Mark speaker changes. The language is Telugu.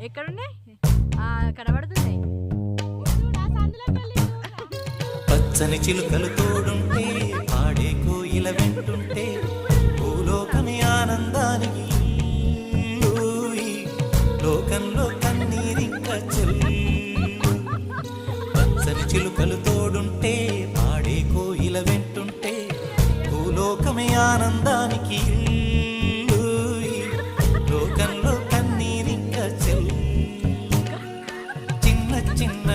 Speaker 1: ఎక్కడున్నాయి? కనబడుతున్నాయి.
Speaker 2: పచ్చని చిలుకలు తోడుంటే పాడే కోయిల వెంటుంటే భూలోకమే ఆనందానికి లోకంలో కన్నీరింక చెల్లు. పచ్చని చిలుకలు తోడుంటే పాడే కోయిల వెంటుంటే భూలోకమే ఆనందానికి లోకంలో కన్నీరింక చెల్లు. చిన్న చిన్న